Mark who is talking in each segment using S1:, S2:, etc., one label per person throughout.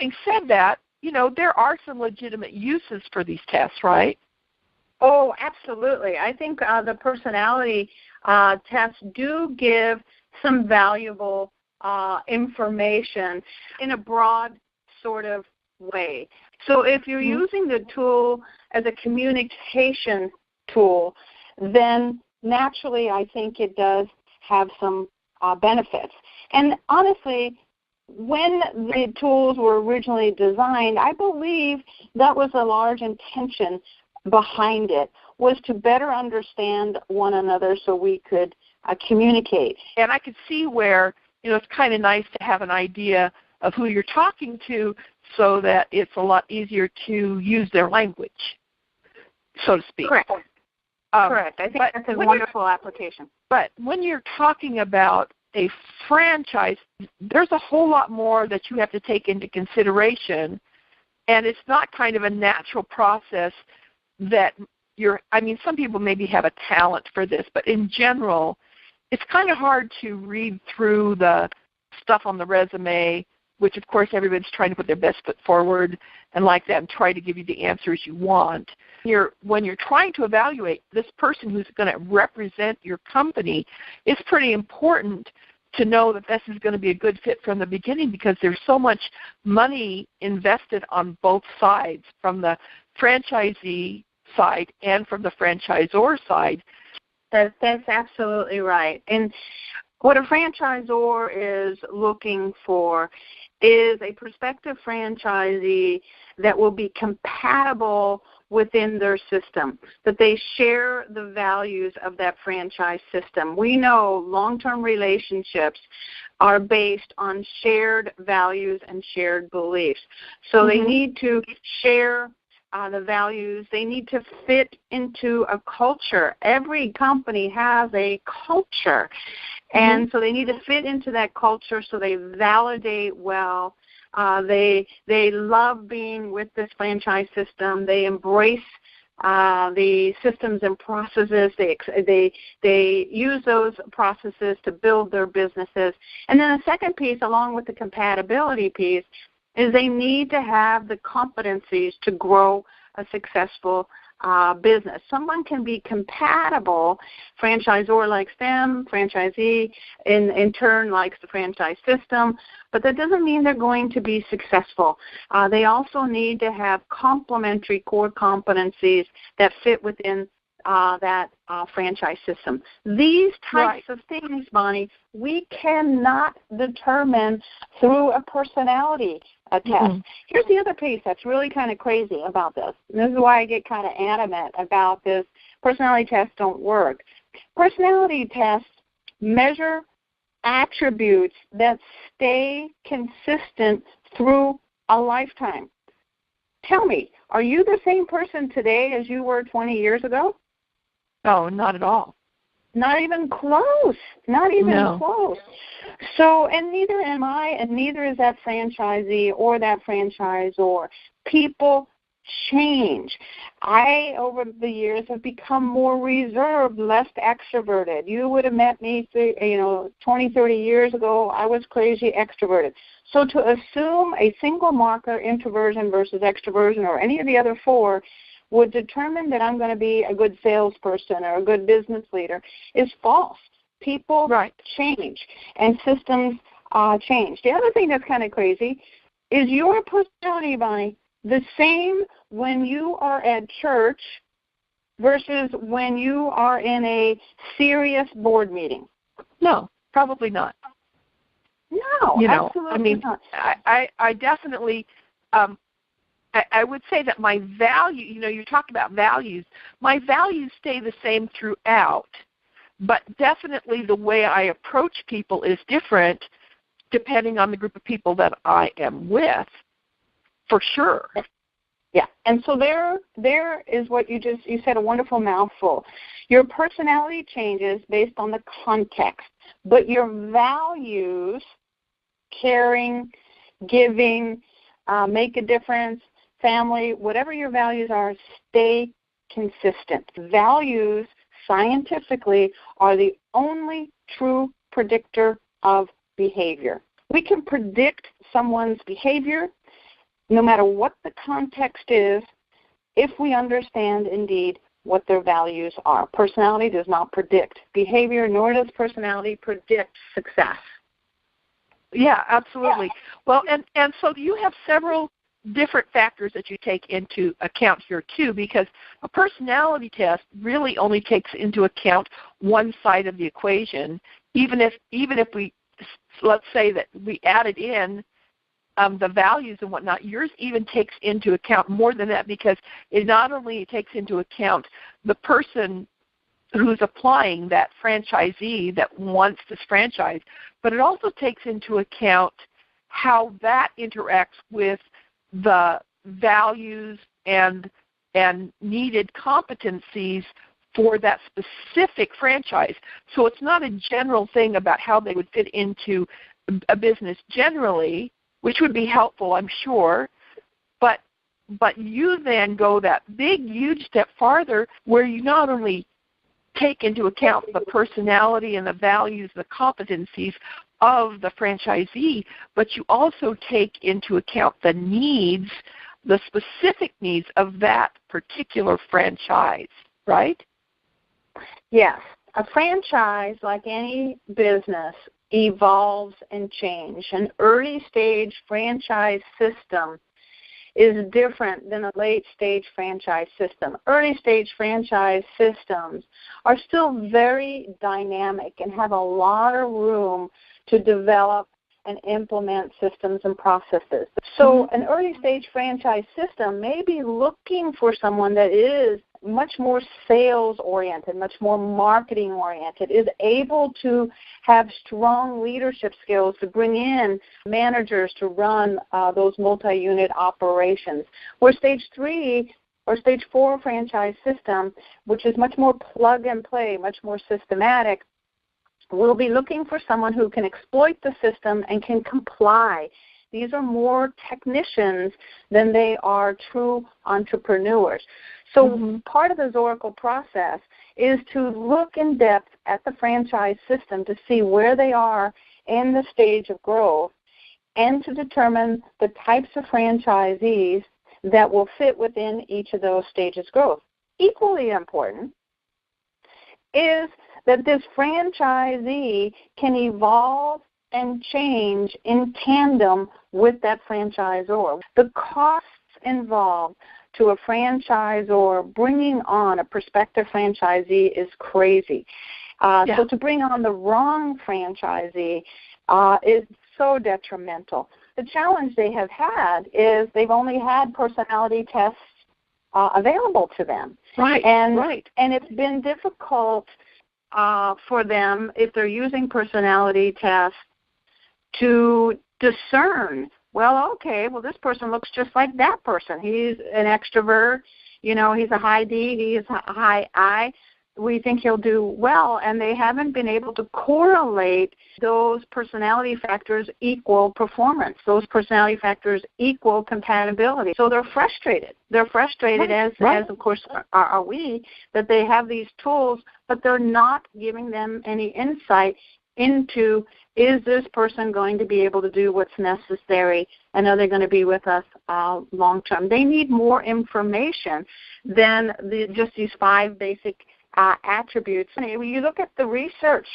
S1: having said that, there are some legitimate uses for these tests, right?
S2: Oh, absolutely. I think the personality tests do give some valuable information in a broad sort of way. So if you're using the tool as a communication tool, then naturally I think it does have some benefits. And honestly, when the tools were originally designed, I believe that was a large intention behind it, was to better understand one another so we could communicate.
S1: And I could see where, it's kind of nice to have an idea of who you're talking to so that it's a lot easier to use their language, so to speak.
S2: Correct. Correct. I think that's a wonderful application.
S1: But when you're talking about a franchise, there's a whole lot more that you have to take into consideration, and it's not kind of a natural process that some people maybe have a talent for this, but in general, it's kind of hard to read through the stuff on the resume, which of course everybody's trying to put their best foot forward and like that and try to give you the answers you want. When you're trying to evaluate this person who's going to represent your company, it's pretty important to know that this is going to be a good fit from the beginning, because there's so much money invested on both sides, from the franchisee side and from the franchisor side.
S2: That's absolutely right. And what a franchisor is looking for is a prospective franchisee that will be compatible within their system, that they share the values of that franchise system. We know long-term relationships are based on shared values and shared beliefs. So they need to share the values. They need to fit into a culture. Every company has a culture, and so they need to fit into that culture so they validate well. They love being with this franchise system. They embrace the systems and processes. They use those processes to build their businesses. And then the second piece, along with the compatibility piece, is they need to have the competencies to grow a successful business. Someone can be compatible, franchisor likes them, franchisee in turn likes the franchise system, but that doesn't mean they're going to be successful. They also need to have complementary core competencies that fit within that franchise system. These types of things, Bonnie, we cannot determine through a personality test. Here's the other piece that's really kind of crazy about this. And this is why I get kind of animate about this. Personality tests don't work. Personality tests measure attributes that stay consistent through a lifetime. Tell me, are you the same person today as you were 20 years ago?
S1: No, not at all.
S2: Not even close. Not even close. So, and neither am I, and neither is that franchisee or that franchisor. People change. I, over the years, have become more reserved, less extroverted. You would have met me, 20, 30 years ago. I was crazy extroverted. So to assume a single marker, introversion versus extroversion, or any of the other four, would determine that I'm going to be a good salesperson or a good business leader is false. People change, and systems change. The other thing that's kind of crazy is your personality, Bonnie, the same when you are at church versus when you are in a serious board meeting.
S1: No, probably not.
S2: No, absolutely not.
S1: I definitely I would say that my value, you talk about values, my values stay the same throughout, but definitely the way I approach people is different depending on the group of people that I am with, for sure.
S2: Yeah, and so there is what you said, a wonderful mouthful. Your personality changes based on the context, but your values, caring, giving, make a difference, family, whatever your values are, stay consistent. Values, scientifically, are the only true predictor of behavior. We can predict someone's behavior no matter what the context is, if we understand indeed what their values are. Personality does not predict behavior, nor does personality predict success.
S1: Yeah, absolutely. Well, and so you have several different factors that you take into account here too, because a personality test really only takes into account one side of the equation. Even if we, let's say that we added in the values and whatnot, yours even takes into account more than that, because it not only takes into account the person who's applying, that franchisee that wants this franchise, but it also takes into account how that interacts with the values and needed competencies for that specific franchise. So it's not a general thing about how they would fit into a business generally, which would be helpful, I'm sure, but you then go that big, huge step farther, where you not only take into account the personality and the values, the competencies of the franchisee, but you also take into account the needs, the specific needs of that particular franchise, right?
S2: Yes. A franchise, like any business, evolves and changes. An early-stage franchise system is different than a late-stage franchise system. Early-stage franchise systems are still very dynamic and have a lot of room to develop and implement systems and processes. So an early-stage franchise system may be looking for someone that is much more sales-oriented, much more marketing-oriented, is able to have strong leadership skills to bring in managers to run those multi-unit operations. Where stage 3 or stage 4 franchise system, which is much more plug-and-play, much more systematic, we'll be looking for someone who can exploit the system and can comply. These are more technicians than they are true entrepreneurs. So part of the Zoracle process is to look in depth at the franchise system to see where they are in the stage of growth and to determine the types of franchisees that will fit within each of those stages of growth. Equally important is that this franchisee can evolve and change in tandem with that franchisor. The costs involved to a franchisor bringing on a prospective franchisee is crazy. So to bring on the wrong franchisee is so detrimental. The challenge they have had is they've only had personality tests available to them.
S1: Right,
S2: and it's been difficult for them, if they're using personality tests, to discern, this person looks just like that person. He's an extrovert, he's a high D, he's a high I. We think he'll do well, and they haven't been able to correlate those personality factors equal performance. Those personality factors equal compatibility. So they're frustrated. They're frustrated, as of course are we, that they have these tools, but they're not giving them any insight into, is this person going to be able to do what's necessary, and are they going to be with us long term? They need more information than just these 5 basic attributes. When you look at the research,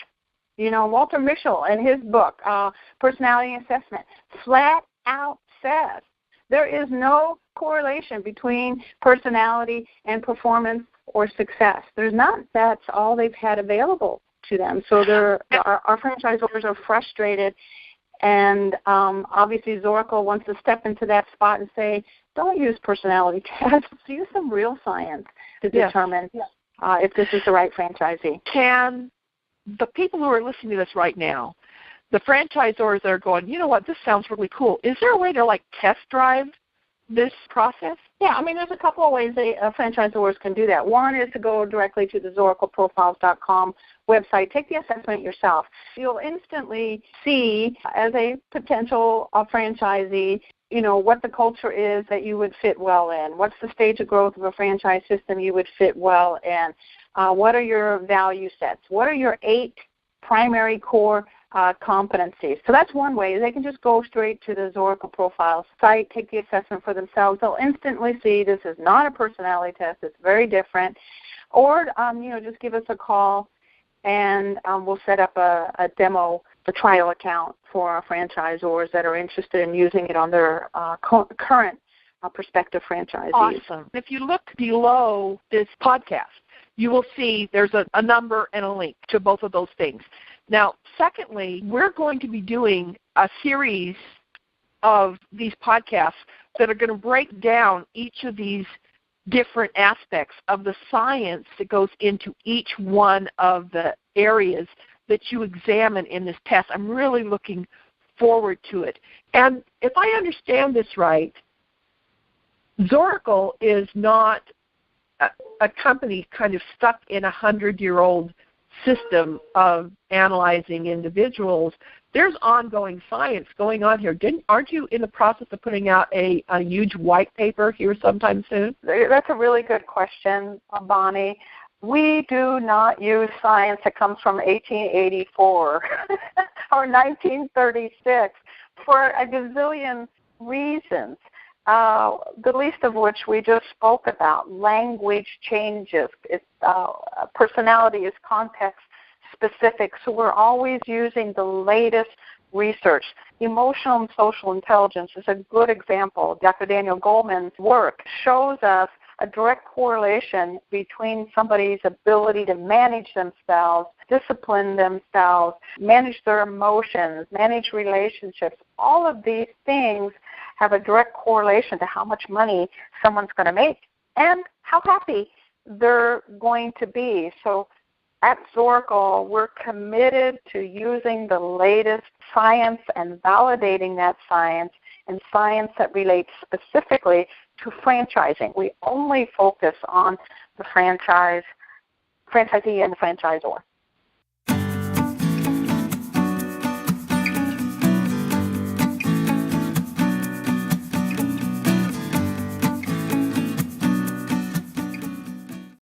S2: Walter Mischel in his book, Personality Assessment, flat out says there is no correlation between personality and performance or success. There's not. That's all they've had available to them. So our franchisors are frustrated, and obviously Zoracle wants to step into that spot and say, don't use personality tests. Use some real science to determine if this is the right franchisee.
S1: Can the people who are listening to this right now, the franchisors that are going, you know what, this sounds really cool, is there a way to test drive this process?
S2: Yeah, there's a couple of ways franchisors can do that. One is to go directly to the ZoracleProfiles.com website. Take the assessment yourself. You'll instantly see, as a potential franchisee, what the culture is that you would fit well in. What's the stage of growth of a franchise system you would fit well in? What are your value sets? What are your 8 primary core competencies. So that's one way. They can just go straight to the Zoracle Profile site, take the assessment for themselves. They'll instantly see this is not a personality test. It's very different. Or, just give us a call, and we'll set up a demo, a trial account for our franchisors that are interested in using it on their current prospective franchisees.
S1: Awesome. If you look below this podcast, you will see there's a number and a link to both of those things. Now, secondly, we're going to be doing a series of these podcasts that are going to break down each of these different aspects of the science that goes into each one of the areas that you examine in this test. I'm really looking forward to it. And if I understand this right, Zoracle is not a company kind of stuck in a 100-year-old system of analyzing individuals. There's ongoing science going on here. Aren't you in the process of putting out a huge white paper here sometime soon?
S2: That's a really good question, Bonnie. We do not use science that comes from 1884 or 1936 for a gazillion reasons. The least of which we just spoke about. Language changes. Personality is context specific, so we're always using the latest research. Emotional and social intelligence is a good example. Dr. Daniel Goleman's work shows us a direct correlation between somebody's ability to manage themselves, discipline themselves, manage their emotions, manage relationships. All of these things have a direct correlation to how much money someone's going to make and how happy they're going to be. So at Zoracle, we're committed to using the latest science and validating that science, and science that relates specifically to franchising. We only focus on the franchisee and the franchisor.